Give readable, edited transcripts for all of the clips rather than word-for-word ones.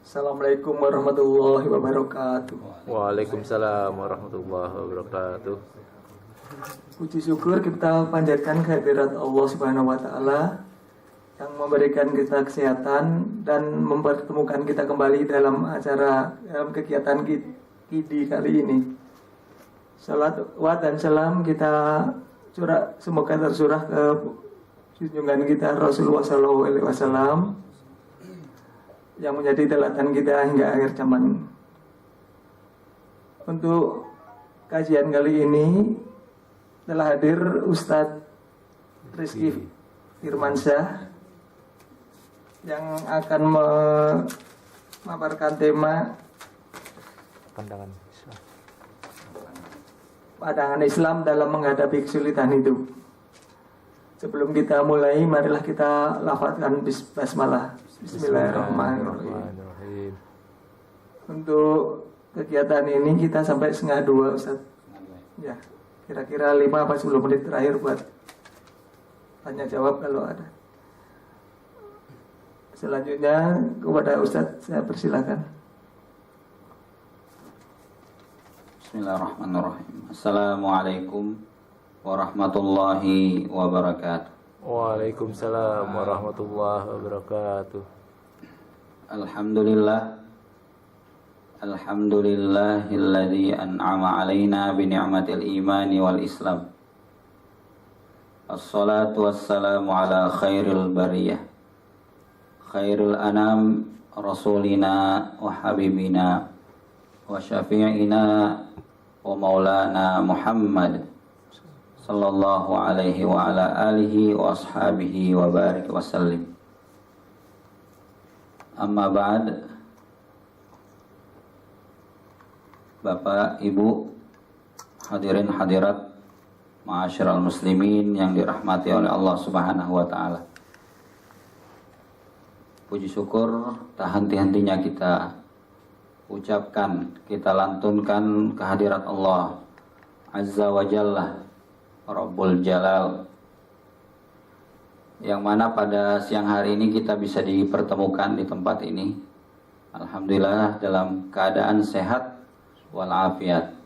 Assalamualaikum warahmatullahi wabarakatuh. Waalaikumsalam warahmatullahi wabarakatuh. Puji syukur kita panjatkan kehadirat Allah Subhanahu wa taala yang memberikan kita kesehatan dan mempertemukan kita kembali dalam kegiatan KIDI kali ini. Salawat dan salam kita semoga tercurah ke junjungan kita Rasulullah SAW yang menjadi teladan kita hingga akhir zaman. Untuk kajian kali ini telah hadir Ustadz Rizky Firmansyah yang akan memaparkan tema pandangan Islam dalam menghadapi kesulitan hidup. Sebelum kita mulai, marilah kita lafazkan basmalah. Bismillahirrahmanirrahim. Untuk kegiatan ini kita sampai 1:30, Ustaz. Ya, kira-kira 5-10 menit terakhir buat tanya jawab kalau ada. Selanjutnya kepada Ustaz saya persilakan. Bismillahirrahmanirrahim. Assalamualaikum warahmatullahi wabarakatuh. Waalaikumsalam warahmatullahi wabarakatuh. Alhamdulillahilladzi an'ama alaina bi ni'matil imani wal islam. Assalatu wassalamu ala khairil bariyah, khairul anam, rasulina wa habibina wa syafi'ina wa maulana Muhammad sallallahu alaihi wa ala alihi wa ashabihi wa barik wa sallim. Amma ba'd. Bapak, Ibu, hadirin hadirat, ma'asyiral muslimin yang dirahmati oleh Allah Subhanahu wa taala. Puji syukur tak henti-hentinya kita ucapkan, kita lantunkan kehadirat Allah Azza wa Jalla Rabbul Jalal, yang mana pada siang hari ini kita bisa dipertemukan di tempat ini, alhamdulillah dalam keadaan sehat walafiat.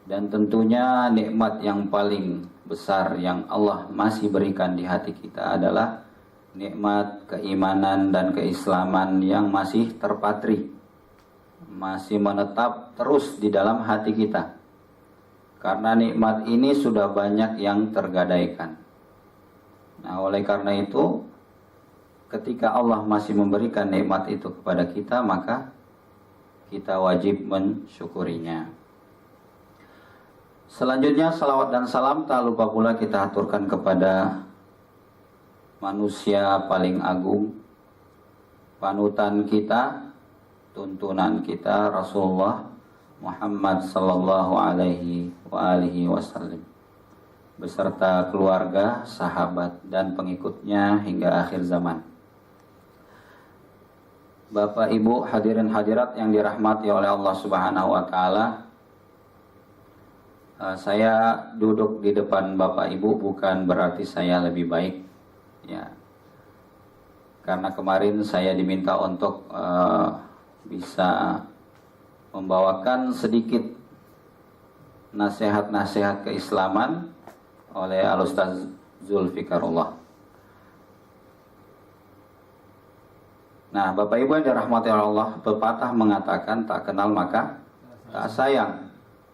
Dan tentunya nikmat yang paling besar yang Allah masih berikan di hati kita adalah nikmat keimanan dan keislaman yang masih terpatri, masih menetap terus di dalam hati kita. Karena nikmat ini sudah banyak yang tergadaikan. Nah, oleh karena itu, ketika Allah masih memberikan nikmat itu kepada kita, maka kita wajib mensyukurinya. Selanjutnya, salawat dan salam tak lupa pula kita aturkan kepada manusia paling agung, panutan kita, tuntunan kita, Rasulullah Muhammad sallallahu alaihi wa alihi wasallam, beserta keluarga, sahabat, dan pengikutnya hingga akhir zaman. Bapak, Ibu, hadirin hadirat yang dirahmati oleh Allah Subhanahu wa taala. Saya duduk di depan Bapak Ibu bukan berarti saya lebih baik, ya. Karena kemarin saya diminta untuk bisa membawakan sedikit nasihat-nasihat keislaman oleh Al-Ustaz Zulfikarullah. Nah, Bapak Ibu yang dirahmati oleh Allah, pepatah mengatakan tak kenal maka tak sayang.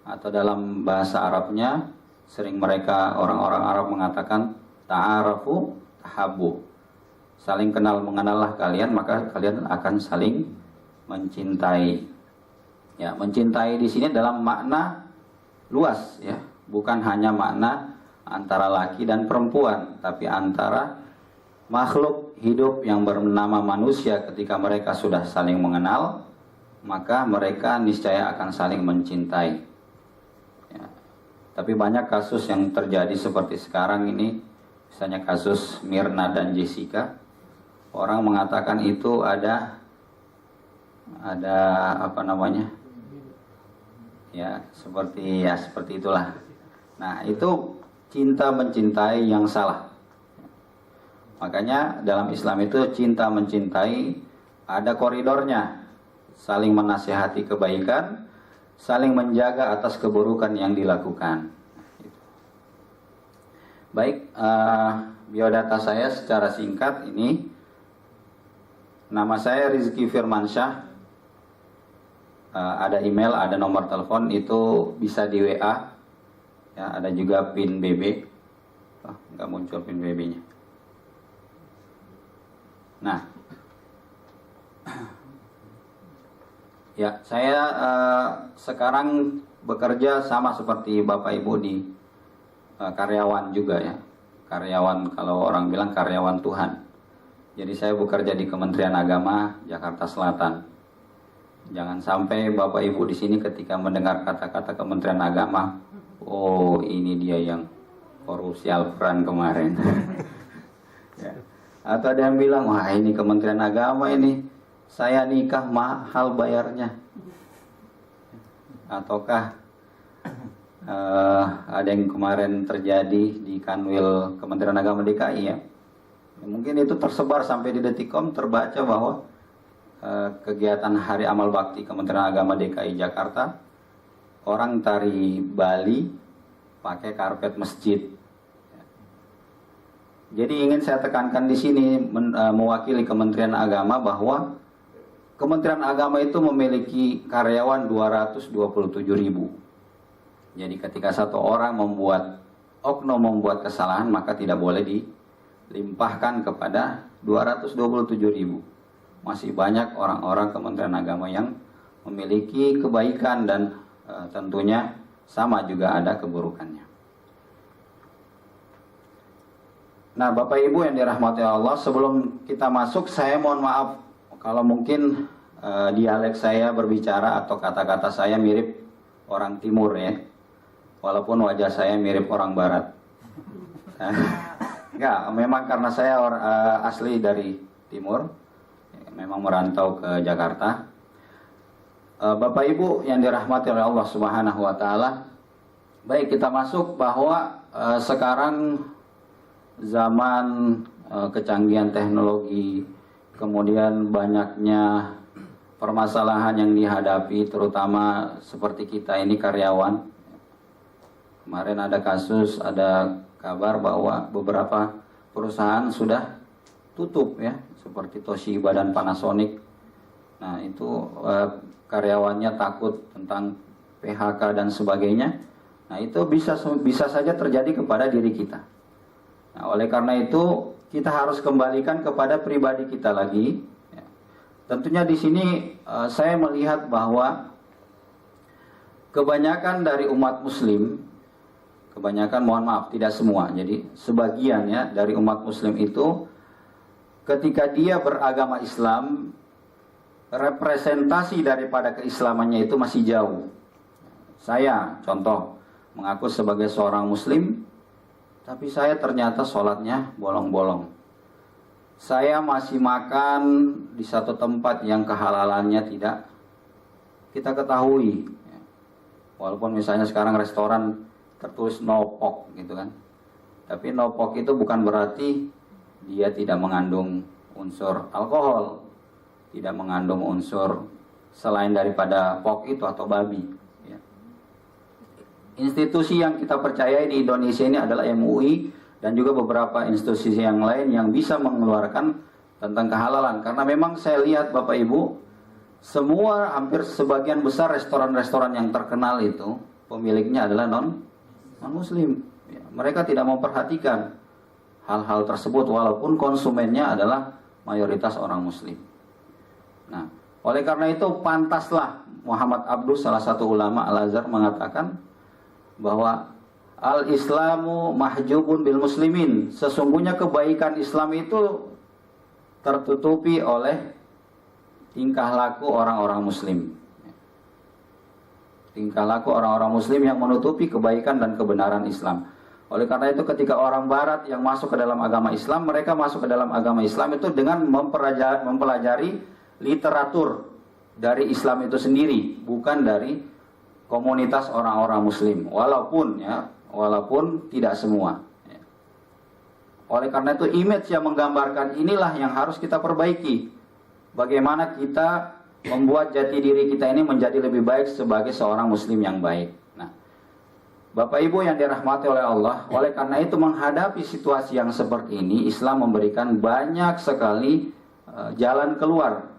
Atau dalam bahasa Arabnya sering mereka orang-orang Arab mengatakan ta'arafu tahabbu. Saling kenal mengenallah kalian, maka kalian akan saling mencintai. Ya, mencintai di sini dalam makna luas, ya, bukan hanya makna antara laki dan perempuan, tapi antara makhluk hidup yang bernama manusia. Ketika mereka sudah saling mengenal, maka mereka niscaya akan saling mencintai, ya. Tapi banyak kasus yang terjadi seperti sekarang ini, misalnya kasus Mirna dan Jessica. Orang mengatakan itu ada apa namanya, ya seperti itulah. Nah, itu cinta mencintai yang salah. Makanya dalam Islam itu cinta mencintai ada koridornya. saling menasihati kebaikan, saling menjaga atas keburukan yang dilakukan. Baik, biodata saya secara singkat ini. Nama saya Rizky Firmansyah. Ada email, ada nomor telepon, itu bisa di WA. Ya, ada juga PIN BB. Nggak muncul PIN BB-nya. Nah, ya saya sekarang bekerja sama seperti Bapak Ibu di karyawan juga ya. Karyawan, kalau orang bilang karyawan Tuhan. Jadi saya bekerja di Kementerian Agama Jakarta Selatan. Jangan sampai Bapak Ibu di sini ketika mendengar kata-kata Kementerian Agama, oh ini dia yang korupsi Al-Quran kemarin. Ya. Atau ada yang bilang, wah ini Kementerian Agama ini, saya nikah mahal bayarnya. Ataukah ada yang kemarin terjadi di Kanwil Kementerian Agama DKI ya. Mungkin itu tersebar sampai di Detikcom, terbaca bahwa kegiatan Hari Amal Bakti Kementerian Agama DKI Jakarta, orang tari Bali pakai karpet masjid. Jadi ingin saya tekankan di sini mewakili Kementerian Agama bahwa Kementerian Agama itu memiliki karyawan 227.000. Jadi ketika satu orang oknum membuat kesalahan, maka tidak boleh dilimpahkan kepada 227.000. Masih banyak orang-orang Kementerian Agama yang memiliki kebaikan dan tentunya sama juga ada keburukannya. Nah, Bapak Ibu yang dirahmati Allah, sebelum kita masuk, saya mohon maaf kalau mungkin dialek saya berbicara atau kata-kata saya mirip orang Timur ya, walaupun wajah saya mirip orang Barat. Enggak, memang karena saya asli dari Timur. Memang merantau ke Jakarta. Bapak Ibu yang dirahmati oleh Allah Subhanahu wa taala. Baik, kita masuk bahwa sekarang zaman kecanggihan teknologi, kemudian banyaknya permasalahan yang dihadapi, terutama seperti kita ini karyawan. Kemarin ada kasus, ada kabar bahwa beberapa perusahaan sudah tutup ya, seperti Toshiba dan Panasonic. Nah itu karyawannya takut tentang PHK dan sebagainya. Nah itu bisa saja terjadi kepada diri kita. Nah oleh karena itu kita harus kembalikan kepada pribadi kita lagi. Ya. Tentunya di sini saya melihat bahwa kebanyakan dari umat Muslim, kebanyakan mohon maaf tidak semua, jadi sebagian ya dari umat Muslim itu ketika dia beragama Islam, representasi daripada keislamannya itu masih jauh. Saya, contoh, mengaku sebagai seorang Muslim, tapi saya ternyata sholatnya bolong-bolong. Saya masih makan di satu tempat yang kehalalannya tidak kita ketahui. Walaupun misalnya sekarang restoran tertulis no pork gitu kan. Tapi no pork itu bukan berarti dia tidak mengandung unsur alkohol, tidak mengandung unsur selain daripada pork itu atau babi. Ya. Institusi yang kita percaya di Indonesia ini adalah MUI dan juga beberapa institusi yang lain yang bisa mengeluarkan tentang kehalalan. Karena memang saya lihat Bapak Ibu, hampir sebagian besar restoran-restoran yang terkenal itu pemiliknya adalah non-Muslim. Ya, mereka tidak memperhatikan hal-hal tersebut walaupun konsumennya adalah mayoritas orang Muslim. Nah, oleh karena itu pantaslah Muhammad Abdus, salah satu ulama Al-Azhar, mengatakan bahwa al-Islamu mahjubun bil muslimin. Sesungguhnya kebaikan Islam itu tertutupi oleh tingkah laku orang-orang Muslim. Tingkah laku orang-orang Muslim yang menutupi kebaikan dan kebenaran Islam. Oleh karena itu ketika orang Barat yang masuk ke dalam agama Islam, mereka masuk ke dalam agama Islam itu dengan mempelajari literatur dari Islam itu sendiri, bukan dari komunitas orang-orang Muslim. Walaupun tidak semua. Oleh karena itu image yang menggambarkan inilah yang harus kita perbaiki. Bagaimana kita membuat jati diri kita ini menjadi lebih baik sebagai seorang muslim yang baik. Nah, Bapak Ibu yang dirahmati oleh Allah, oleh karena itu menghadapi situasi yang seperti ini, Islam memberikan banyak sekali jalan keluar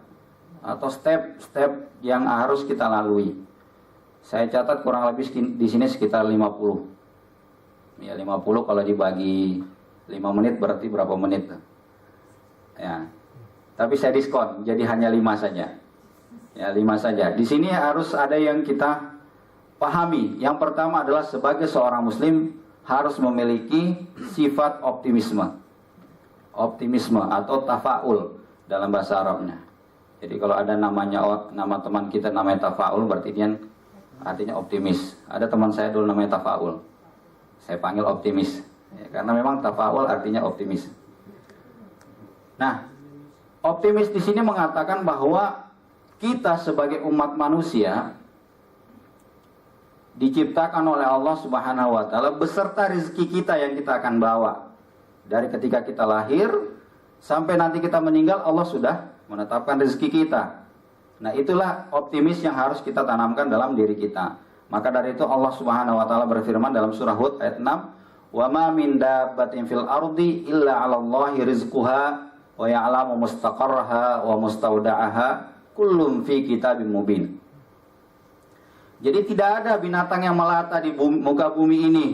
atau step-step yang harus kita lalui. Saya catat kurang lebih di sini sekitar 50. Ya, 50 kalau dibagi 5 menit berarti berapa menit? Ya. Tapi saya diskon, jadi hanya 5 saja. Ya, 5 saja. Di sini harus ada yang kita pahami. Yang pertama adalah sebagai seorang muslim harus memiliki sifat optimisme. Optimisme atau tafaul dalam bahasa Arabnya. Jadi kalau ada nama teman kita namanya tafaul, berarti dia artinya optimis. Ada teman saya dulu namanya tafaul. Saya panggil optimis. Ya, karena memang tafaul artinya optimis. Nah, optimis di sini mengatakan bahwa kita sebagai umat manusia diciptakan oleh Allah Subhanahu wa taala beserta rezeki kita yang kita akan bawa. Dari ketika kita lahir sampai nanti kita meninggal, Allah sudah menetapkan rezeki kita. Nah, itulah optimis yang harus kita tanamkan dalam diri kita. Maka dari itu Allah Subhanahu wa taala berfirman dalam surah Hud ayat 6, "Wa ma min dabbatin fil ardi illa 'alallahi rizquha wa ya'lamu mustaqarraha wa mustawda'aha kullum fi kitabim mubin." Jadi tidak ada binatang yang melata di muka bumi ini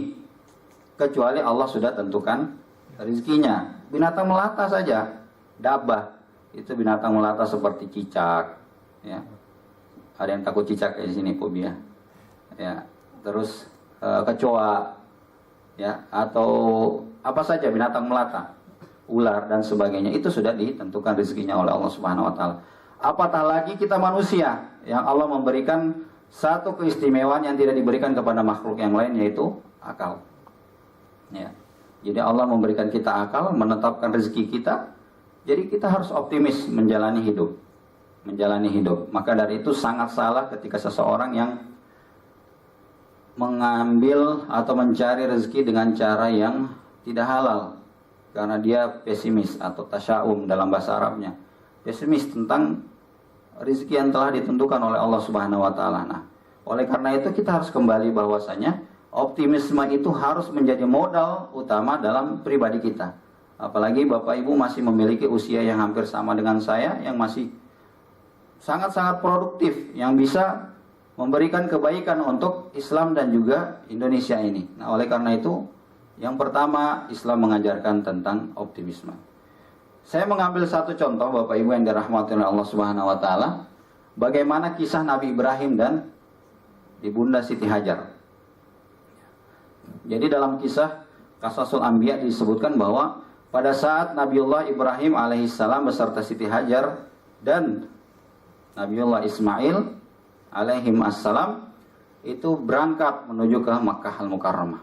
kecuali Allah sudah tentukan rezekinya. Binatang melata saja, dabbah itu binatang melata seperti cicak, ya. Ada yang takut cicak di sini, fobia. Ya, terus kecoa, ya, atau apa saja binatang melata, ular dan sebagainya, itu sudah ditentukan rezekinya oleh Allah Subhanahu wa taala. Apatah lagi kita manusia yang Allah memberikan satu keistimewaan yang tidak diberikan kepada makhluk yang lain, yaitu akal. Ya. Jadi Allah memberikan kita akal, menetapkan rezeki kita. Jadi kita harus optimis menjalani hidup. Maka dari itu sangat salah ketika seseorang yang mengambil atau mencari rezeki dengan cara yang tidak halal, karena dia pesimis atau tasya'um dalam bahasa Arabnya. Pesimis tentang rezeki yang telah ditentukan oleh Allah Subhanahu wa taala. Nah, oleh karena itu kita harus kembali bahwasanya optimisme itu harus menjadi modal utama dalam pribadi kita. Apalagi Bapak Ibu masih memiliki usia yang hampir sama dengan saya, yang masih sangat-sangat produktif, yang bisa memberikan kebaikan untuk Islam dan juga Indonesia ini. Nah, oleh karena itu, yang pertama Islam mengajarkan tentang optimisme. Saya mengambil satu contoh Bapak Ibu yang dirahmati oleh Allah Subhanahu wa taala, bagaimana kisah Nabi Ibrahim dan Ibunda Siti Hajar. Jadi dalam kisah Qasasul Anbiya disebutkan bahwa pada saat Nabiullah Ibrahim alaihissalam beserta Siti Hajar dan Nabiullah Ismail alaihim assalam itu berangkat menuju ke Makkah Al-Mukarramah.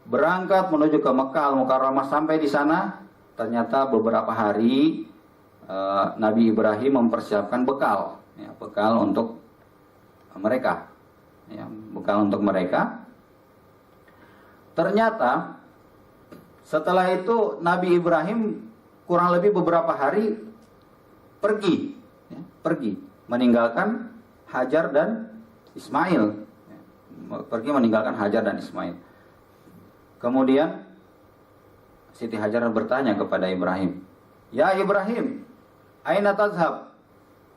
Berangkat menuju ke Makkah Al-Mukarramah, sampai di sana ternyata beberapa hari Nabi Ibrahim mempersiapkan bekal, ya, bekal untuk mereka, ya, bekal untuk mereka. Ternyata setelah itu Nabi Ibrahim kurang lebih beberapa hari pergi, meninggalkan Hajar dan Ismail. Pergi meninggalkan Hajar dan Ismail. Kemudian Siti Hajar bertanya kepada Ibrahim, "Ya Ibrahim, aina tazhab?"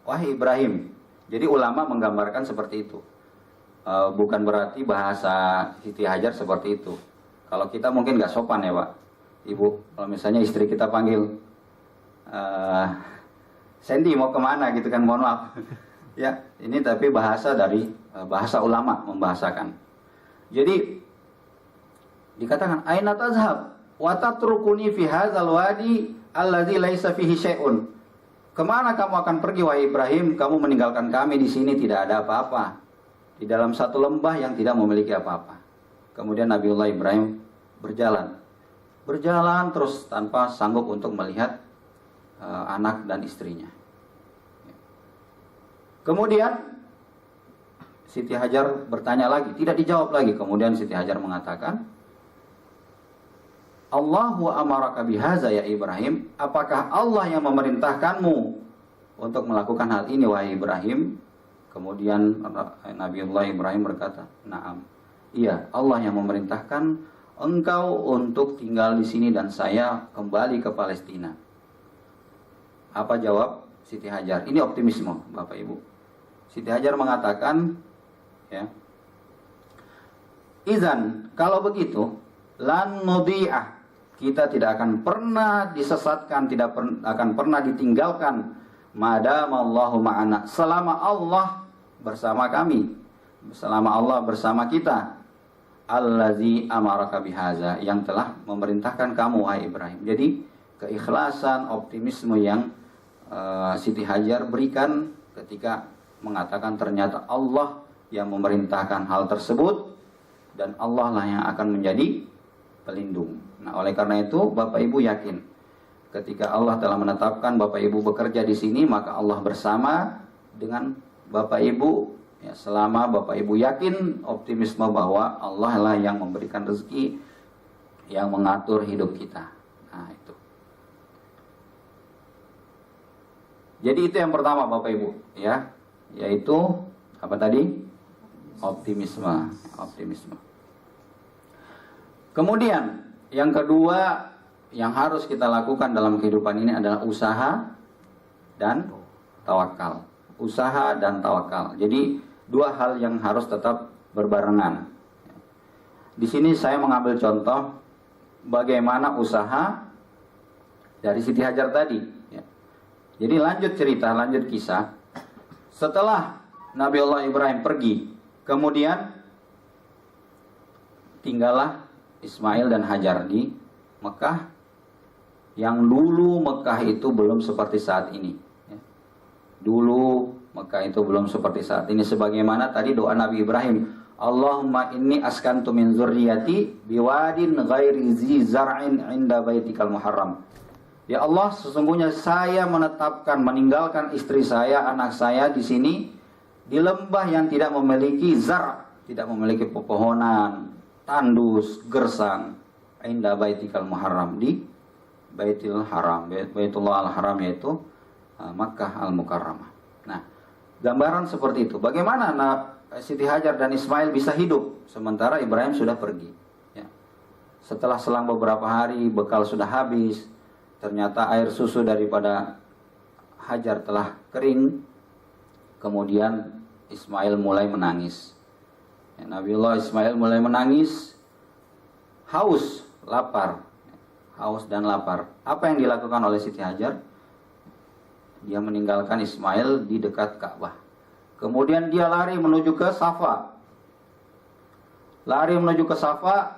Wahai Ibrahim. Jadi ulama menggambarkan seperti itu. Bukan berarti bahasa Siti Hajar seperti itu. Kalau kita mungkin nggak sopan ya Pak, Ibu. Kalau misalnya istri kita panggil, Sandy mau kemana gitu kan, mohon maaf. Ya, ini tapi bahasa dari bahasa ulama membahasakan. Jadi dikatakan aina tazhab wa tatrukuni fi hadzal wadi allazi laisa fihi syai'un. Kemana kamu akan pergi wahai Ibrahim? Kamu meninggalkan kami di sini tidak ada apa-apa, di dalam satu lembah yang tidak memiliki apa-apa. Kemudian Nabiullah Ibrahim berjalan terus tanpa sanggup untuk melihat anak dan istrinya. Kemudian Siti Hajar bertanya lagi, tidak dijawab lagi. Kemudian Siti Hajar mengatakan, Allahu amaraka bihaza ya Ibrahim, apakah Allah yang memerintahkanmu untuk melakukan hal ini wahai Ibrahim? Kemudian Nabiullah Ibrahim berkata, "Na'am. Iya, Allah yang memerintahkan engkau untuk tinggal di sini dan saya kembali ke Palestina." Apa jawab Siti Hajar? Ini optimisme, Bapak Ibu. Siti Hajar mengatakan, ya, "Izan, kalau begitu, lan nudhi'ah, kita tidak akan pernah disesatkan, tidak akan pernah ditinggalkan, madamallahu ma'ana, selama Allah bersama kami, selama Allah bersama kita, allazi amaraka bihaza, yang telah memerintahkan kamu wahai Ibrahim." Jadi keikhlasan, optimisme yang Siti Hajar berikan ketika mengatakan ternyata Allah yang memerintahkan hal tersebut dan Allah lah yang akan menjadi pelindung. Nah, oleh karena itu Bapak Ibu yakin ketika Allah telah menetapkan Bapak Ibu bekerja di sini, maka Allah bersama dengan Bapak Ibu, ya, selama Bapak Ibu yakin optimisme bahwa Allah lah yang memberikan rezeki, yang mengatur hidup kita. Nah, itu. Jadi itu yang pertama Bapak Ibu, ya, yaitu apa tadi? Optimisme. Kemudian yang kedua yang harus kita lakukan dalam kehidupan ini adalah usaha dan tawakal. Usaha dan tawakal. Jadi dua hal yang harus tetap berbarengan. Di sini saya mengambil contoh bagaimana usaha dari Siti Hajar tadi. Jadi lanjut cerita, lanjut kisah. Setelah Nabiullah Ibrahim pergi, kemudian tinggallah Ismail dan Hajar di Mekah. Yang dulu Mekah itu belum seperti saat ini. Dulu Mekah itu belum seperti saat ini. Sebagaimana tadi doa Nabi Ibrahim, Allahumma inni askantu min zurriyati biwadin ghairi zi zar'in inda baitikal muharram. Ya Allah, sesungguhnya saya meninggalkan istri saya, anak saya di sini di lembah yang tidak memiliki zar', tidak memiliki pepohonan, tandus, gersang, inda baitikal muharram, di Baitul Haram, Baitullah Al-Haram, yaitu Makkah Al-Mukarramah. Nah, gambaran seperti itu. Bagaimana Siti Hajar dan Ismail bisa hidup sementara Ibrahim sudah pergi? Ya. Setelah selang beberapa hari bekal sudah habis, ternyata air susu daripada Hajar telah kering. Kemudian Ismail mulai menangis. Ya, Nabiullah Ismail mulai menangis, haus, lapar. Haus dan lapar. Apa yang dilakukan oleh Siti Hajar? Dia meninggalkan Ismail di dekat Ka'bah. Kemudian dia lari menuju ke Safa. Lari menuju ke Safa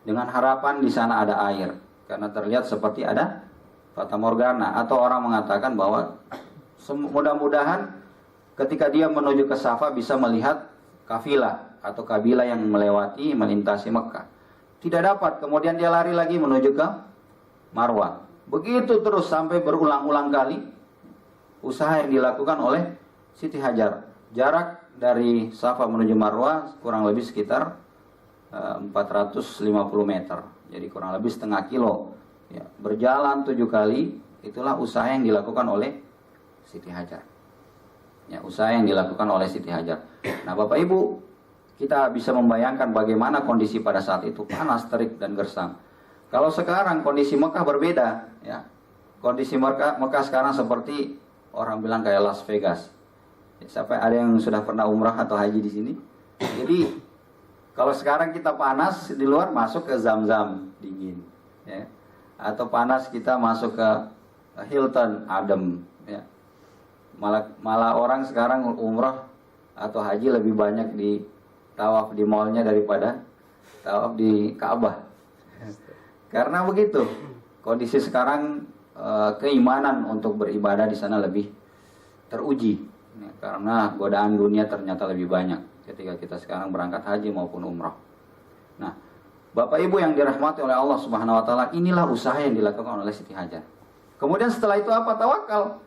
dengan harapan di sana ada air. Karena terlihat seperti ada fata morgana, atau orang mengatakan bahwa mudah-mudahan ketika dia menuju ke Safa bisa melihat kafilah atau kabilah yang melintasi Mekah. Tidak dapat, kemudian dia lari lagi menuju ke Marwah. Begitu terus sampai berulang-ulang kali usaha yang dilakukan oleh Siti Hajar. Jarak dari Safa menuju Marwah kurang lebih sekitar 450 meter. Jadi kurang lebih setengah kilo. Ya, berjalan 7 kali, itulah usaha yang dilakukan oleh Siti Hajar. Ya, usaha yang dilakukan oleh Siti Hajar. Nah, Bapak Ibu, kita bisa membayangkan bagaimana kondisi pada saat itu, panas, terik, dan gersang. Kalau sekarang kondisi Mekah berbeda, ya. Kondisi Mekah sekarang seperti orang bilang kayak Las Vegas. Ya, sampai ada yang sudah pernah umrah atau haji di sini. Jadi kalau sekarang kita panas di luar, masuk ke Zam-Zam dingin, ya. Atau panas kita masuk ke Hilton adem, ya. Malah orang sekarang umrah atau haji lebih banyak di tawaf di mallnya daripada tawaf di Ka'bah. Karena begitu kondisi sekarang, keimanan untuk beribadah di sana lebih teruji, ya, karena godaan dunia ternyata lebih banyak ketika kita sekarang berangkat haji maupun umrah. Nah, Bapak Ibu yang dirahmati oleh Allah Subhanahu wa taala, inilah usaha yang dilakukan oleh Siti Hajar. Kemudian setelah itu apa? Tawakal.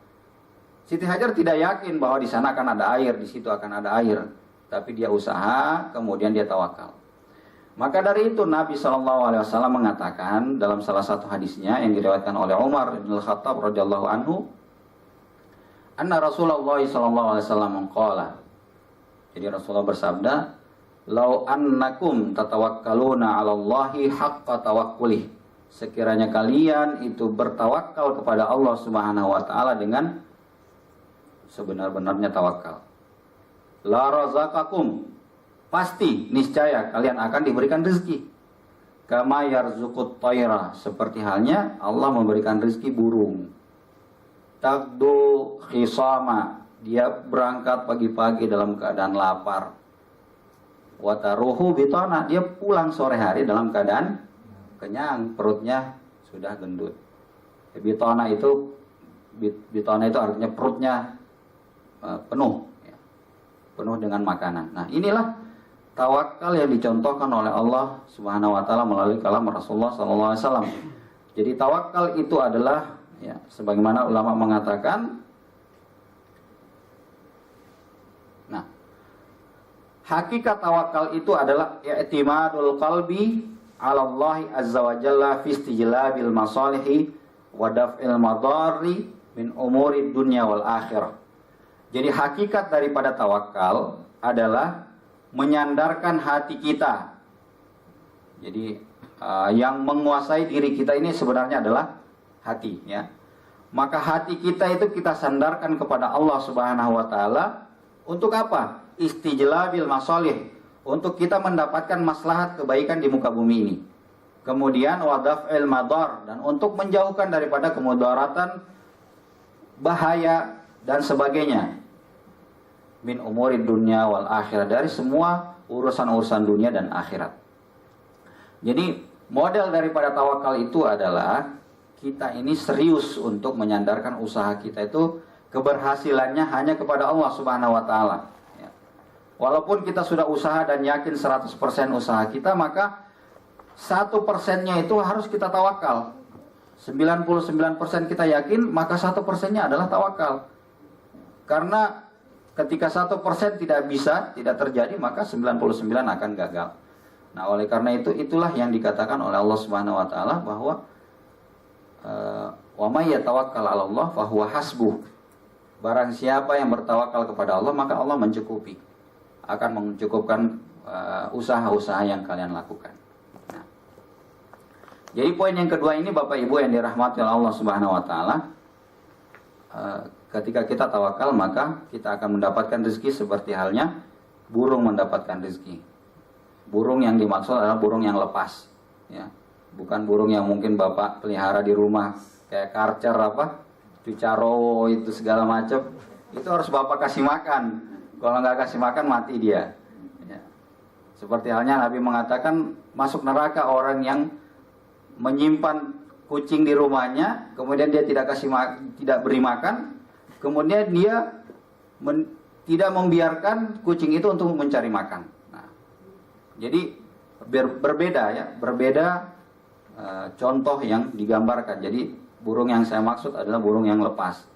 Siti Hajar tidak yakin bahwa di sana akan ada air, di situ akan ada air, tapi dia usaha, kemudian dia tawakal. Maka dari itu Nabi SAW mengatakan dalam salah satu hadisnya yang diriwayatkan oleh Umar bin Khattab radhiyallahu anhu, anna Rasulullah sallallahu alaihi wasallam qala. Jadi Rasulullah bersabda, "Lau annakum tatawakkaluna 'ala Allahi haqqa tawakkulih." Sekiranya kalian itu bertawakal kepada Allah Subhanahu wa taala dengan sebenar-benarnya tawakal. La razaqakum, pasti niscaya kalian akan diberikan rezeki. Kama yarzuqut tayra, seperti halnya Allah memberikan rezeki burung. Taqdu khisama, dia berangkat pagi-pagi dalam keadaan lapar. Wataruhu bitana, dia pulang sore hari dalam keadaan kenyang, perutnya sudah gendut. Bitana itu artinya perutnya penuh, ya, penuh dengan makanan. Nah, inilah tawakal yang dicontohkan oleh Allah Subhanahu wa taala melalui kalam Rasulullah sallallahu alaihi wasallam. Jadi tawakal itu adalah, ya, sebagaimana ulama mengatakan, nah, hakikat tawakal itu adalah i'timadul qalbi 'ala Allah azza wa jalla fi istijlabil masalihi wa daf'il madarri min umuri dunya wal akhirah. Jadi hakikat daripada tawakal adalah menyandarkan hati kita. Jadi yang menguasai diri kita ini sebenarnya adalah hati, ya. Maka hati kita itu kita sandarkan kepada Allah Subhanahu wa taala untuk apa? Istijlabil masalih, untuk kita mendapatkan maslahat kebaikan di muka bumi ini. Kemudian wadaf'il madar, dan untuk menjauhkan daripada kemudaratan, bahaya dan sebagainya. Min umuri dunya wal akhirat, dari semua urusan-urusan dunia dan akhirat. Jadi model daripada tawakal itu adalah kita ini serius untuk menyandarkan usaha kita itu keberhasilannya hanya kepada Allah Subhanahu wa taala. Ya. Walaupun kita sudah usaha dan yakin 100% usaha kita, maka 1%-nya itu harus kita tawakal. 99% kita yakin, maka 1%-nya adalah tawakal. Karena ketika 1% tidak bisa, tidak terjadi, maka 99 akan gagal. Nah, oleh karena itu, itulah yang dikatakan oleh Allah Subhanahu wa taala bahwa wa may yatawakkal 'ala Allah fa huwa hasbuh. Barang siapa yang bertawakal kepada Allah, maka Allah mencukupi. Akan mencukupkan usaha-usaha yang kalian lakukan. Nah, jadi poin yang kedua ini, Bapak Ibu yang dirahmati oleh Allah Subhanahu wa taala, ketika kita tawakal, maka kita akan mendapatkan rezeki seperti halnya burung mendapatkan rezeki. Burung yang dimaksud adalah burung yang lepas, ya. Bukan burung yang mungkin Bapak pelihara di rumah kayak karcer cucaro itu segala macam. Itu harus Bapak kasih makan. Kalau nggak kasih makan mati dia. Ya. Seperti halnya Nabi mengatakan masuk neraka orang yang menyimpan kucing di rumahnya, kemudian dia tidak beri makan, kemudian dia tidak membiarkan kucing itu untuk mencari makan. Nah, jadi berbeda contoh yang digambarkan. Jadi burung yang saya maksud adalah burung yang lepas.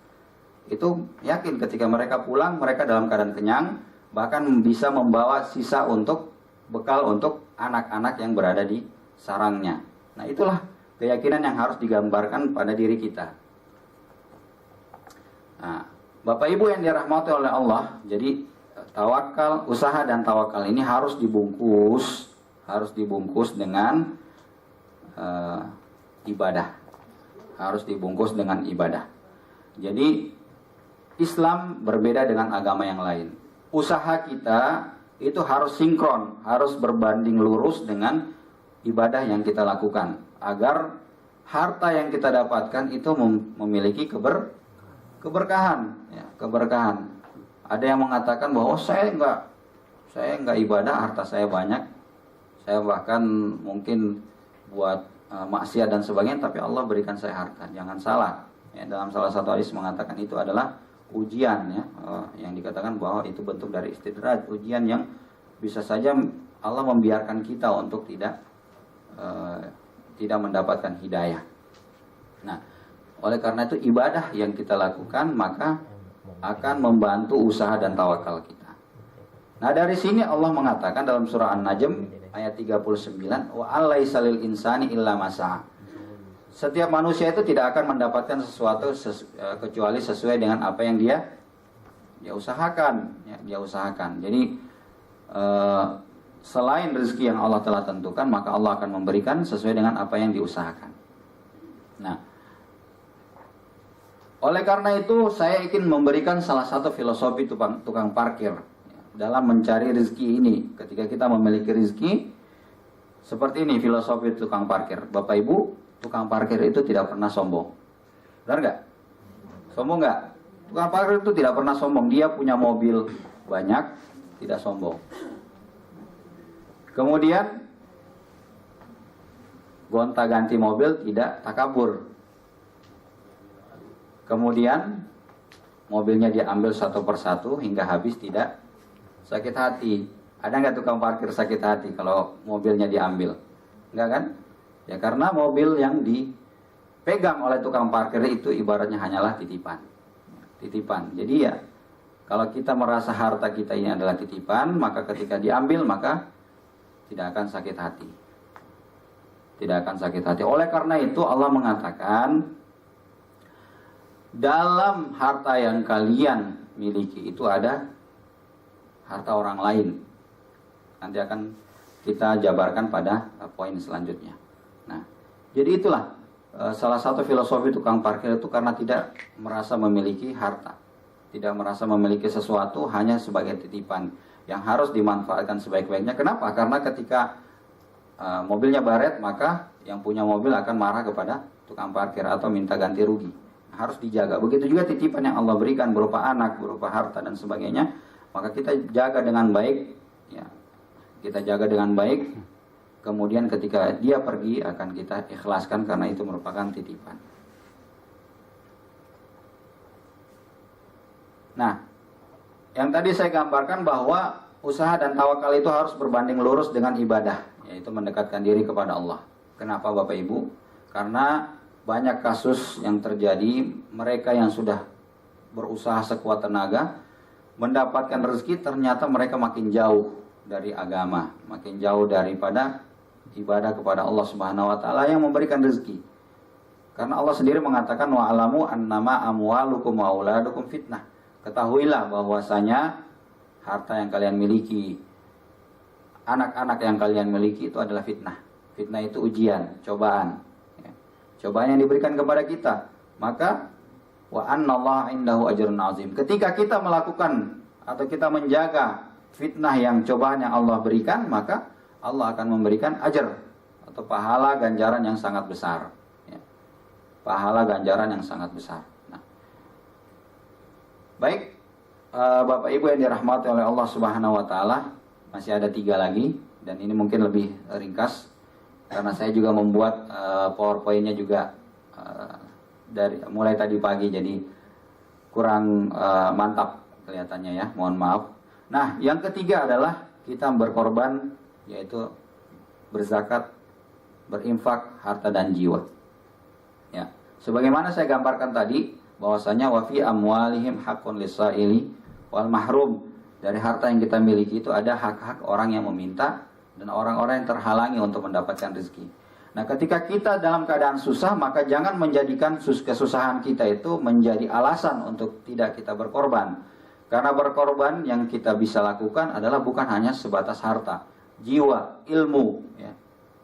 Itu yakin ketika mereka pulang, mereka dalam keadaan kenyang, bahkan bisa membawa sisa untuk bekal untuk anak-anak yang berada di sarangnya. Nah, itulah keyakinan yang harus digambarkan pada diri kita. Nah, Bapak Ibu yang dirahmati oleh Allah, jadi tawakal, usaha dan tawakal ini harus dibungkus dengan ibadah. Harus dibungkus dengan ibadah. Jadi Islam berbeda dengan agama yang lain. Usaha kita itu harus sinkron, harus berbanding lurus dengan ibadah yang kita lakukan, agar harta yang kita dapatkan itu memiliki keberkahan, ya, keberkahan. Ada yang mengatakan bahwa saya enggak ibadah, harta saya banyak, saya bahkan mungkin buat maksiat dan sebagainya, tapi Allah berikan saya harta. Jangan salah. Ya, dalam salah satu hadis mengatakan itu adalah ujian, ya, yang dikatakan bahwa itu bentuk dari istidraj, ujian yang bisa saja Allah membiarkan kita untuk tidak mendapatkan hidayah. Nah, oleh karena itu ibadah yang kita lakukan maka akan membantu usaha dan tawakal kita. Nah, dari sini Allah mengatakan dalam surah An-Najm ayat 39, wa alaisa lil insani illa ma sa'a. setiap manusia itu tidak akan mendapatkan sesuatu kecuali sesuai dengan apa yang dia usahakan, ya, dia usahakan. Jadi selain rezeki yang Allah telah tentukan, maka Allah akan memberikan sesuai dengan apa yang diusahakan. Nah, oleh karena itu saya ingin memberikan salah satu filosofi tukang parkir dalam mencari rezeki ini. Ketika kita memiliki rezeki, seperti ini filosofi tukang parkir. Bapak Ibu, tukang parkir itu tidak pernah sombong. Benar nggak? Sombong nggak? Tukang parkir itu tidak pernah sombong. Dia punya mobil banyak, tidak sombong. Kemudian gonta-ganti mobil, tidak takabur. Kemudian mobilnya diambil satu persatu hingga habis, tidak sakit hati. Ada nggak tukang parkir sakit hati kalau mobilnya diambil? Enggak kan? Ya karena mobil yang dipegang oleh tukang parkir itu ibaratnya hanyalah titipan. Titipan. Jadi ya kalau kita merasa harta kita ini adalah titipan, maka ketika diambil maka tidak akan sakit hati. Tidak akan sakit hati. Oleh karena itu Allah mengatakan, dalam harta yang kalian miliki itu ada harta orang lain. Nanti akan kita jabarkan pada poin selanjutnya. Nah, jadi itulah salah satu filosofi tukang parkir itu, karena tidak merasa memiliki harta, tidak merasa memiliki sesuatu, hanya sebagai titipan yang harus dimanfaatkan sebaik-baiknya. Kenapa? Karena ketika mobilnya baret, maka yang punya mobil akan marah kepada tukang parkir atau minta ganti rugi. Harus dijaga. Begitu juga titipan yang Allah berikan berupa anak, berupa harta dan sebagainya, maka kita jaga dengan baik, ya. Kita jaga dengan baik. Kemudian ketika dia pergi akan kita ikhlaskan karena itu merupakan titipan. Nah, yang tadi saya gambarkan bahwa usaha dan tawakal itu harus berbanding lurus dengan ibadah, yaitu mendekatkan diri kepada Allah. Kenapa Bapak Ibu? Karena banyak kasus yang terjadi, mereka yang sudah berusaha sekuat tenaga mendapatkan rezeki, ternyata mereka makin jauh dari agama, makin jauh daripada ibadah kepada Allah Subhanahu wa taala yang memberikan rezeki. Karena Allah sendiri mengatakan, wa'alamu annama amwalukum wa auladukum fitnah. Ketahuilah bahwasanya harta yang kalian miliki, anak-anak yang kalian miliki itu adalah fitnah. Fitnah itu ujian, cobaan. Cobaan yang diberikan kepada kita. Maka wa annallaha indahu ajrun azim. Ketika kita melakukan atau kita menjaga fitnah yang cobaan yang Allah berikan, maka Allah akan memberikan ajar atau pahala ganjaran yang sangat besar. Ya. Pahala ganjaran yang sangat besar. Nah. Baik, Bapak Ibu yang dirahmati oleh Allah Subhanahu wa taala, masih ada 3 lagi dan ini mungkin lebih ringkas. Karena saya juga membuat PowerPoint-nya juga dari mulai tadi pagi, jadi kurang mantap kelihatannya ya, mohon maaf. Nah, yang ketiga adalah kita berkorban, yaitu berzakat, berinfak harta dan jiwa. Ya, sebagaimana saya gambarkan tadi, bahwasanya wa fi amwalihim haqqun lis-sa'ili wal mahrum. Dari harta yang kita miliki itu ada hak-hak orang yang meminta dan orang-orang yang terhalangi untuk mendapatkan rezeki. Nah, ketika kita dalam keadaan susah, maka jangan menjadikan kesusahan kita itu menjadi alasan untuk tidak kita berkorban. Karena berkorban yang kita bisa lakukan adalah bukan hanya sebatas harta, jiwa, ilmu, ya,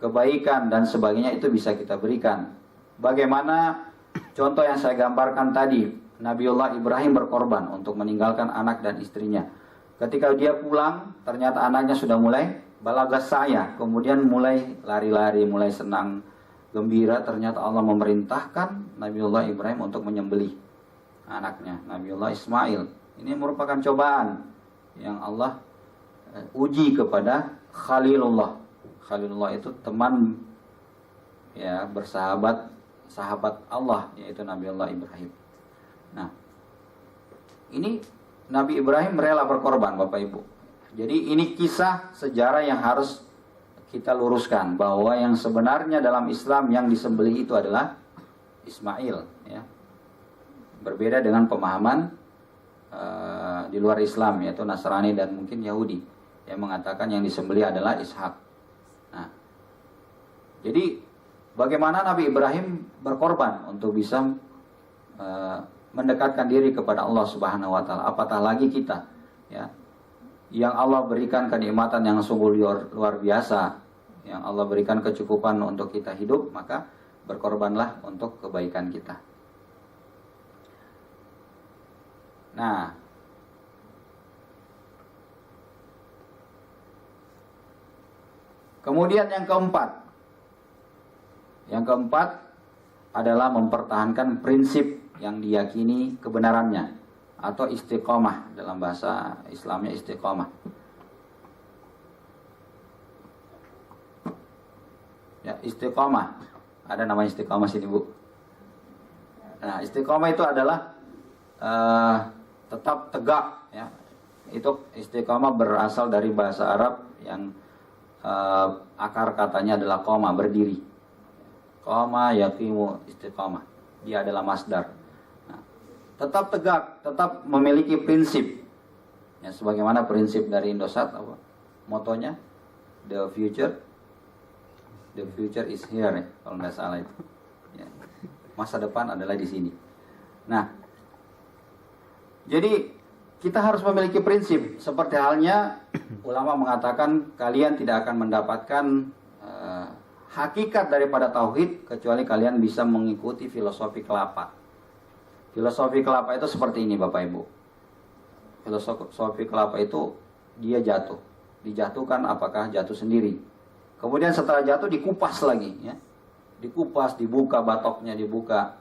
kebaikan dan sebagainya itu bisa kita berikan. Bagaimana contoh yang saya gambarkan tadi, Nabiullah Ibrahim berkorban untuk meninggalkan anak dan istrinya. Ketika dia pulang, ternyata anaknya sudah mulai balagas saya, kemudian mulai lari-lari, mulai senang, gembira. Ternyata Allah memerintahkan Nabiullah Ibrahim untuk menyembelih anaknya, Nabiullah Ismail. Ini merupakan cobaan yang Allah uji kepada Khalilullah. Khalilullah itu teman, ya, bersahabat, sahabat Allah, yaitu Nabiullah Ibrahim. Nah, ini Nabi Ibrahim rela berkorban, Bapak Ibu. Jadi ini kisah sejarah yang harus kita luruskan, bahwa yang sebenarnya dalam Islam yang disembelih itu adalah Ismail, ya. Berbeda dengan pemahaman di luar Islam, yaitu Nasrani dan mungkin Yahudi, yang mengatakan yang disembelih adalah Ishak. Nah, jadi bagaimana Nabi Ibrahim berkorban untuk bisa mendekatkan diri kepada Allah Subhanahu wa taala. Apatah lagi kita, ya, yang Allah berikan kenikmatan yang sungguh luar biasa, yang Allah berikan kecukupan untuk kita hidup, maka berkorbanlah untuk kebaikan kita. Nah, kemudian yang keempat adalah mempertahankan prinsip yang diyakini kebenarannya, atau istiqomah, dalam bahasa Islamnya istiqomah. Ya, istiqomah. Ada namanya istiqomah sini, Bu. Nah, istiqomah itu adalah tetap tegak, ya. Itu istiqomah berasal dari bahasa Arab yang akar katanya adalah qoma, berdiri. Qoma yaqimu istiqomah. Dia adalah masdar. Tetap tegak, tetap memiliki prinsip. Ya, sebagaimana prinsip dari Indosat, apa motonya? The future is here, ya, kalau nggak salah itu. Ya. Masa depan adalah di sini. Nah, jadi kita harus memiliki prinsip. Seperti halnya ulama mengatakan kalian tidak akan mendapatkan hakikat daripada tauhid kecuali kalian bisa mengikuti filosofi kelapa. Filosofi kelapa itu seperti ini, Bapak Ibu. Filosofi kelapa itu dia jatuh. Dijatuhkan, apakah jatuh sendiri. Kemudian setelah jatuh dikupas lagi, ya. Dikupas, dibuka batoknya, dibuka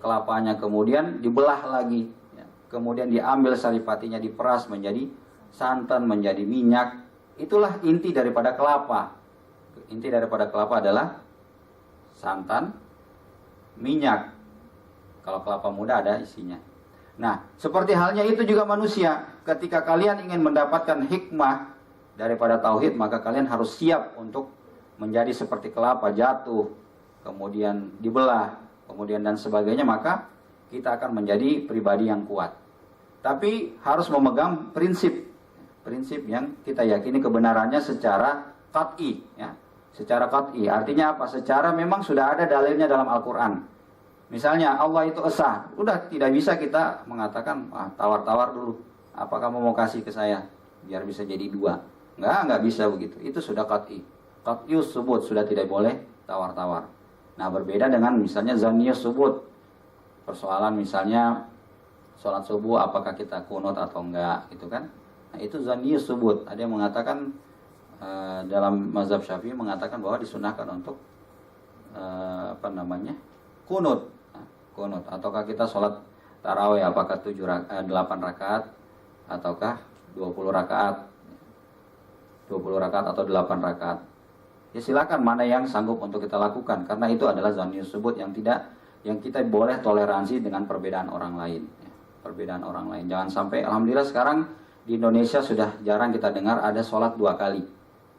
kelapanya, kemudian dibelah lagi, ya. Kemudian diambil saripatinya, diperas menjadi santan, menjadi minyak. Itulah inti daripada kelapa. Inti daripada kelapa adalah santan, minyak. Kalau kelapa muda ada isinya. Nah, seperti halnya itu juga manusia. Ketika kalian ingin mendapatkan hikmah daripada tauhid, maka kalian harus siap untuk menjadi seperti kelapa, jatuh, kemudian dibelah, kemudian dan sebagainya, maka kita akan menjadi pribadi yang kuat. Tapi harus memegang prinsip yang kita yakini kebenarannya secara qat'i, ya. Secara qat'i, artinya apa? Secara memang sudah ada dalilnya dalam Al-Qur'an. Misalnya Allah itu esa, udah tidak bisa kita mengatakan tawar-tawar dulu, apa kamu mau kasih ke saya biar bisa jadi dua. Nggak bisa begitu. Itu sudah qat'i. Qat'iyus subut, sudah tidak boleh tawar-tawar. Nah, berbeda dengan misalnya zaniyus subut. Persoalan misalnya sholat subuh apakah kita kunut atau enggak, gitu kan. Nah, itu zaniyus subut. Ada yang mengatakan dalam mazhab Syafi'i mengatakan bahwa disunahkan untuk kunut. Kunut, ataukah kita sholat tarawih apakah 8 rakaat ataukah 20 rakaat 20 rakaat atau 8 rakaat. Ya silakan mana yang sanggup untuk kita lakukan, karena itu adalah zaniyus subut yang kita boleh toleransi dengan perbedaan orang lain, ya. Perbedaan orang lain. Jangan sampai, alhamdulillah sekarang di Indonesia sudah jarang kita dengar ada sholat 2 kali.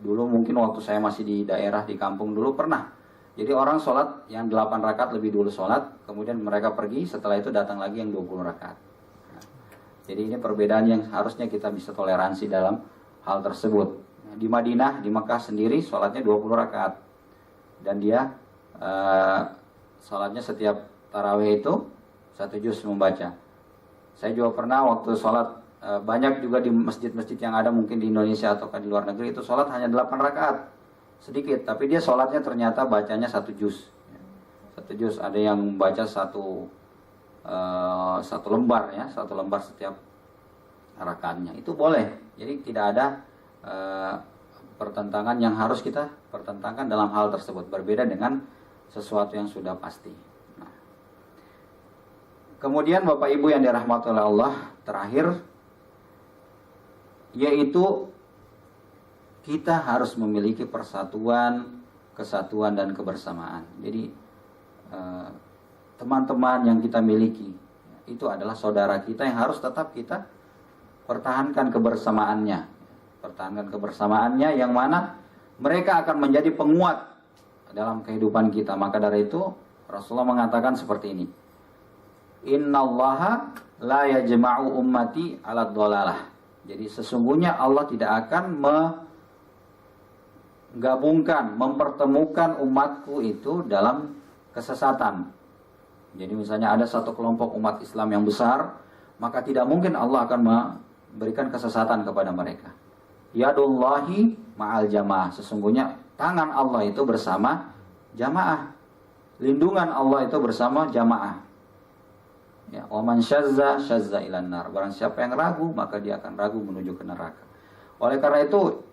Dulu mungkin waktu saya masih di daerah, di kampung dulu pernah. Jadi orang sholat yang 8 rakaat lebih dulu sholat, kemudian mereka pergi, setelah itu datang lagi yang 20 rakaat. Nah, jadi ini perbedaan yang harusnya kita bisa toleransi dalam hal tersebut. Di Madinah, di Mekah sendiri sholatnya 20 rakaat. Dan dia sholatnya setiap tarawih itu 1 juz membaca. Saya juga pernah waktu sholat, banyak juga di masjid-masjid yang ada mungkin di Indonesia atau di luar negeri, itu sholat hanya 8 rakaat. Sedikit, tapi dia sholatnya ternyata bacanya 1 juz. 1 juz, ada yang membaca satu lembar, ya, 1 lembar setiap rakaatnya. Itu boleh. Jadi tidak ada pertentangan yang harus kita pertentangkan dalam hal tersebut. Berbeda dengan sesuatu yang sudah pasti. Nah, kemudian Bapak Ibu yang dirahmati oleh Allah, terakhir yaitu kita harus memiliki persatuan, kesatuan, dan kebersamaan. Jadi teman-teman yang kita miliki itu adalah saudara kita yang harus tetap kita pertahankan kebersamaannya. Pertahankan kebersamaannya yang mana mereka akan menjadi penguat dalam kehidupan kita. Maka dari itu Rasulullah mengatakan seperti ini. Innallaha la yajma'u ummati 'ala dhalalah. Jadi sesungguhnya Allah tidak akan gabungkan, mempertemukan umatku itu dalam kesesatan. Jadi misalnya ada satu kelompok umat Islam yang besar, maka tidak mungkin Allah akan memberikan kesesatan kepada mereka. Yadullahi ma'al jamaah. Sesungguhnya tangan Allah itu bersama jamaah. Lindungan Allah itu bersama jamaah. Ya, wa man syazza ilan nar. Barang siapa yang ragu, maka dia akan ragu menuju ke neraka. Oleh karena itu,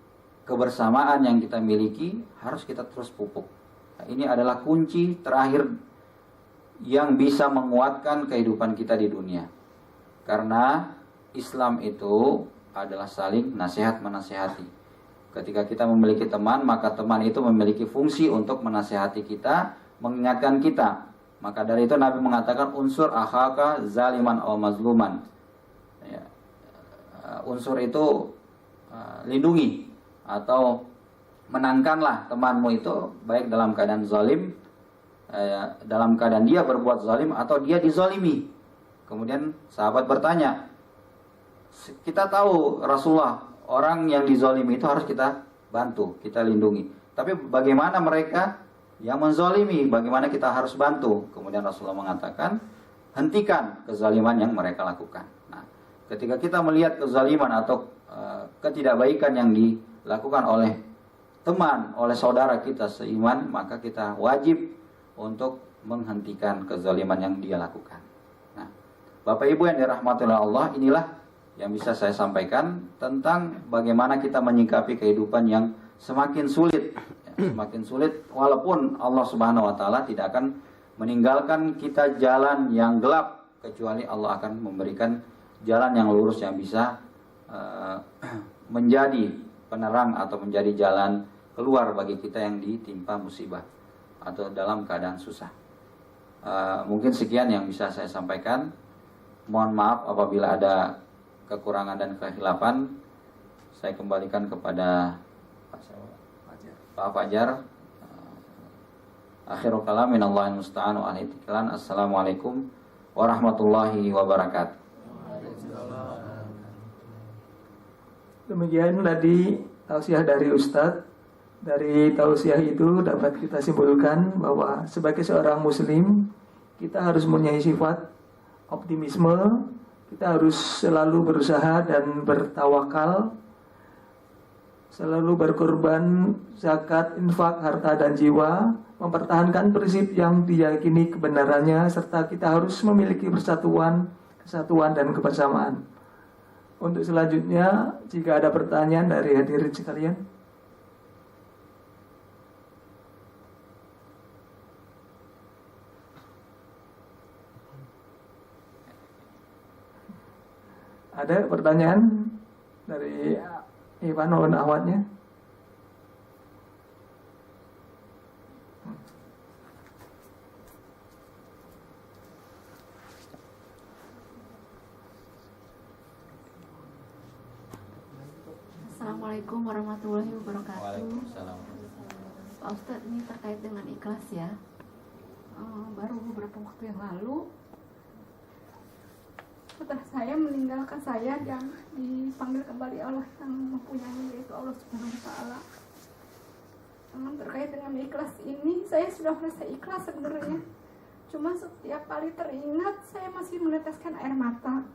kebersamaan yang kita miliki harus kita terus pupuk. Nah, ini adalah kunci terakhir yang bisa menguatkan kehidupan kita di dunia. Karena Islam itu adalah saling nasihat menasihati. Ketika kita memiliki teman, maka teman itu memiliki fungsi untuk menasihati kita, mengingatkan kita. Maka dari itu Nabi mengatakan unsur akhaka zaliman aw mazluman. Ya. Unsur itu lindungi atau menangkanlah temanmu itu baik dalam keadaan zalim, dalam keadaan dia berbuat zalim atau dia dizalimi. Kemudian sahabat bertanya, kita tahu Rasulullah orang yang dizalimi itu harus kita bantu, kita lindungi. Tapi bagaimana mereka yang menzalimi, bagaimana kita harus bantu? Kemudian Rasulullah mengatakan, hentikan kezaliman yang mereka lakukan. Nah, ketika kita melihat kezaliman atau ketidakbaikan yang dilakukan oleh teman, oleh saudara kita seiman, maka kita wajib untuk menghentikan kezaliman yang dia lakukan. Nah, Bapak Ibu yang dirahmati oleh Allah, inilah yang bisa saya sampaikan tentang bagaimana kita menyikapi kehidupan yang semakin sulit. Semakin sulit, walaupun Allah Subhanahu wa taala tidak akan meninggalkan kita jalan yang gelap, kecuali Allah akan memberikan jalan yang lurus yang bisa menjadi penerang atau menjadi jalan keluar bagi kita yang ditimpa musibah atau dalam keadaan susah. Mungkin sekian yang bisa saya sampaikan. Mohon maaf apabila ada kekurangan dan kehilafan. Saya kembalikan kepada Pak Fajar. Akhirul kalam minallahi musta'an wa alaihi tiklan. Assalamualaikum warahmatullahi wabarakatuh. Demikian tadi tausiah dari Ustadz. Dari tausiah itu dapat kita simpulkan bahwa sebagai seorang muslim kita harus mempunyai sifat optimisme. Kita harus selalu berusaha dan bertawakal, selalu berkorban zakat, infak, harta dan jiwa, mempertahankan prinsip yang diyakini kebenarannya, serta kita harus memiliki persatuan, kesatuan dan kebersamaan. Untuk selanjutnya, jika ada pertanyaan dari hadirin sekalian. Ada pertanyaan dari Iwan mohon awatnya. Assalamualaikum warahmatullahi wabarakatuh. Waalaikumsalam. Pak Ustadz, ini terkait dengan ikhlas ya. Baru beberapa waktu yang lalu, setelah saya meninggalkan saya yang dipanggil kembali Allah yang mempunyai, yaitu Allah Subhanahu wa taala. Terkait dengan ikhlas ini, saya sudah merasa ikhlas sebenarnya. Cuma setiap kali teringat, saya masih meneteskan air mata.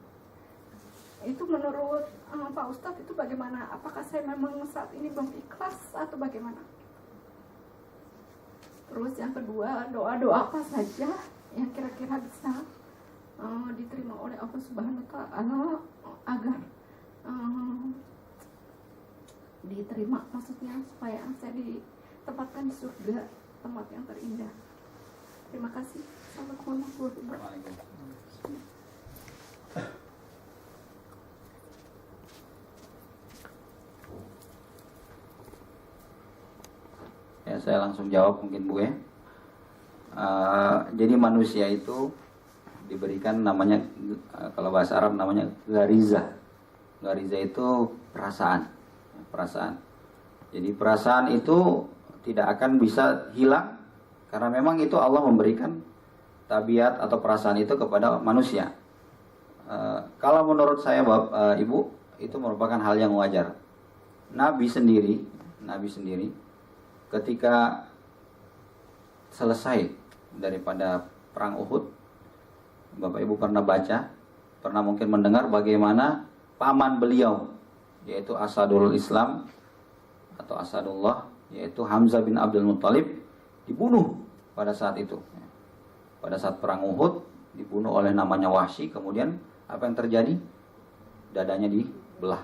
Itu menurut Pak Ustadz itu bagaimana? Apakah saya memang saat ini belum ikhlas atau bagaimana? Terus yang kedua, doa-doa apa saja yang kira-kira bisa diterima oleh Allah Subhanahu wa taala agar diterima, maksudnya supaya saya ditempatkan di surga, tempat yang terindah. Terima kasih. Assalamualaikum warahmatullahi wabarakatuh. Ya, saya langsung jawab mungkin Bu ya. Jadi manusia itu diberikan namanya, kalau bahasa Arab namanya gariza. Gariza itu perasaan. Jadi perasaan itu tidak akan bisa hilang karena memang itu Allah memberikan tabiat atau perasaan itu kepada manusia. Kalau menurut saya Ibu, itu merupakan hal yang wajar. Nabi sendiri ketika selesai daripada perang Uhud, Bapak Ibu pernah baca, pernah mungkin mendengar bagaimana paman beliau, yaitu Asadul Islam atau Asadullah, yaitu Hamzah bin Abdul Muttalib, dibunuh pada saat itu. Pada saat perang Uhud dibunuh oleh namanya Wahsy. Kemudian apa yang terjadi? Dadanya dibelah,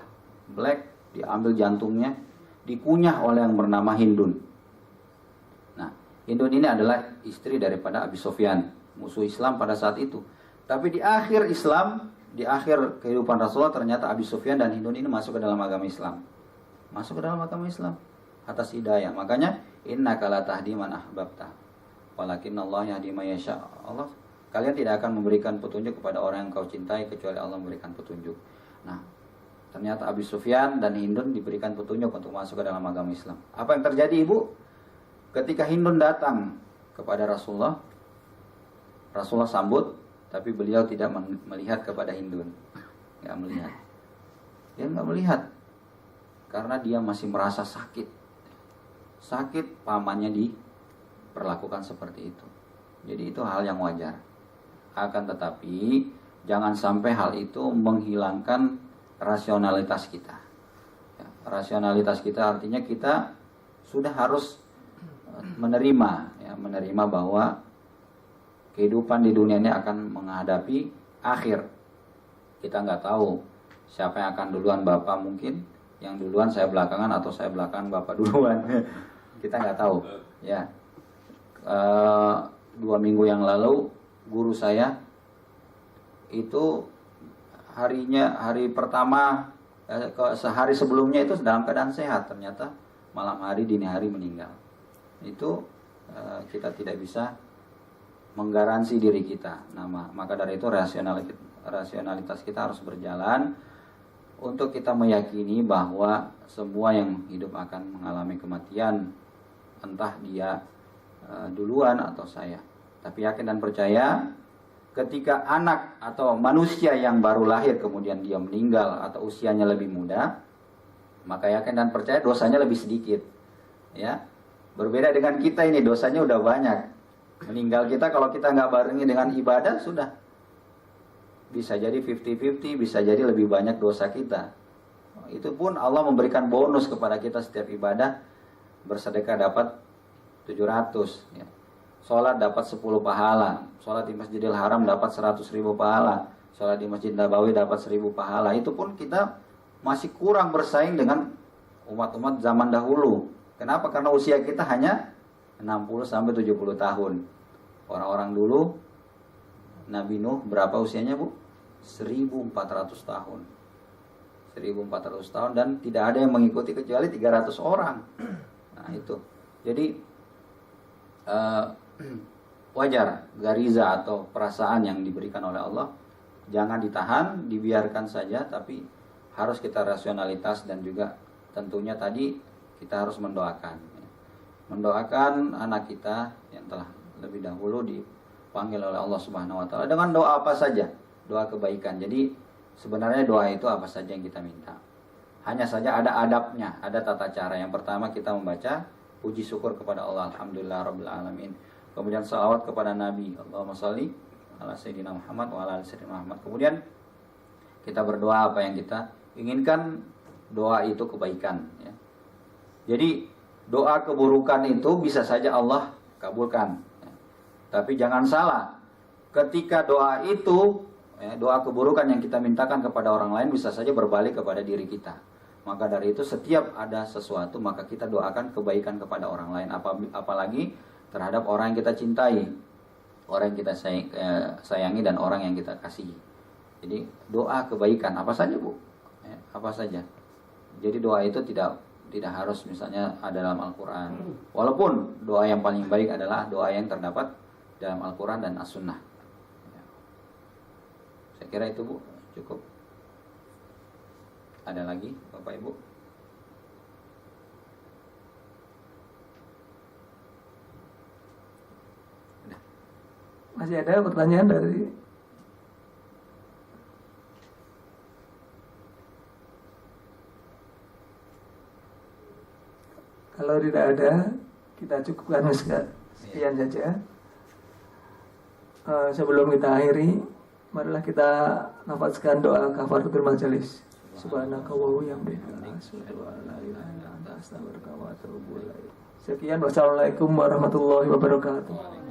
diambil jantungnya, dikunyah oleh yang bernama Hindun. Nah, Hindun ini adalah istri daripada Abi Sufyan, musuh Islam pada saat itu. Tapi di akhir Islam, di akhir kehidupan Rasulullah, ternyata Abi Sufyan dan Hindun ini masuk ke dalam agama Islam. Masuk ke dalam agama Islam atas hidayah. Makanya innaka la tahdi man ahbabta, walakinnallaha yahdi may yasha. Allah, kalian tidak akan memberikan petunjuk kepada orang yang kau cintai kecuali Allah memberikan petunjuk. Nah, ternyata Abi Sufyan dan Hindun diberikan petunjuk untuk masuk ke dalam agama Islam. Apa yang terjadi, Ibu? Ketika Hindun datang kepada Rasulullah, Rasulullah sambut, tapi beliau tidak melihat kepada Hindun. Tidak melihat. Dia nggak melihat. Karena dia masih merasa sakit. Sakit, pamannya diperlakukan seperti itu. Jadi itu hal yang wajar. Akan tetapi, jangan sampai hal itu menghilangkan rasionalitas kita. Ya, rasionalitas kita artinya kita sudah harus menerima bahwa kehidupan di dunia ini akan menghadapi akhir. Kita nggak tahu siapa yang akan duluan, Bapak mungkin yang duluan, saya belakangan, atau saya belakangan Bapak duluan. Kita nggak tahu. Ya, 2 minggu yang lalu guru saya itu hari pertama, sehari sebelumnya itu dalam keadaan sehat, ternyata malam hari dini hari meninggal. Itu kita tidak bisa menggaransi diri kita. Nah, maka dari itu rasionalitas kita harus berjalan untuk kita meyakini bahwa semua yang hidup akan mengalami kematian, entah dia duluan atau saya. Tapi yakin dan percaya, ketika anak atau manusia yang baru lahir kemudian dia meninggal atau usianya lebih muda, maka yakin dan percaya dosanya lebih sedikit. Ya, berbeda dengan kita ini, dosanya udah banyak. Meninggal kita kalau kita nggak barengi dengan ibadah, sudah bisa jadi 50-50, bisa jadi lebih banyak dosa kita. Itu pun Allah memberikan bonus kepada kita setiap ibadah. Bersedekah dapat 700 ya. Sholat dapat 10 pahala. Sholat di Masjidil Haram dapat 100.000 pahala. Sholat di Masjid Nabawi dapat 1.000 pahala. Itu pun kita masih kurang bersaing dengan umat-umat zaman dahulu. Kenapa? Karena usia kita hanya 60-70 tahun. Orang-orang dulu, Nabi Nuh berapa usianya, Bu? 1.400 tahun. 1.400 tahun, dan tidak ada yang mengikuti kecuali 300 orang. Nah itu. Jadi wajar gariza atau perasaan yang diberikan oleh Allah jangan ditahan, dibiarkan saja, tapi harus kita rasionalitas, dan juga tentunya tadi kita harus mendoakan anak kita yang telah lebih dahulu dipanggil oleh Allah Subhanahu wa taala dengan doa apa saja, doa kebaikan. Jadi sebenarnya doa itu apa saja yang kita minta. Hanya saja ada adabnya, ada tata cara. Yang pertama kita membaca puji syukur kepada Allah, alhamdulillah rabbil alamin. Kemudian salawat kepada Nabi, Allahumma sholli ala sayyidina Muhammad wa ala ali sayyidina Muhammad. Kemudian kita berdoa apa yang kita inginkan, doa itu kebaikan ya. Jadi doa keburukan itu bisa saja Allah kabulkan ya. Tapi jangan salah, ketika doa itu ya, doa keburukan yang kita mintakan kepada orang lain bisa saja berbalik kepada diri kita. Maka dari itu setiap ada sesuatu maka kita doakan kebaikan kepada orang lain, apalagi terhadap orang yang kita cintai, orang yang kita sayangi, dan orang yang kita kasihi. Jadi doa kebaikan apa saja, Bu, ya, apa saja. Jadi doa itu tidak harus misalnya ada dalam Al-Quran. Walaupun doa yang paling baik adalah doa yang terdapat dalam Al-Quran dan As-Sunnah. Saya kira itu, Bu, cukup. Ada lagi Bapak Ibu? Masih ada pertanyaan dari kalau tidak ada, kita cukupkan sekian saja. Sebelum kita akhiri, marilah kita lafazkan doa kafaratul majelis. Subhanaka wa bihamdika asyhadu an la ilaha illa anta astaghfiruka wa atubu ilaik. Sekian, wassalamualaikum warahmatullahi wabarakatuh.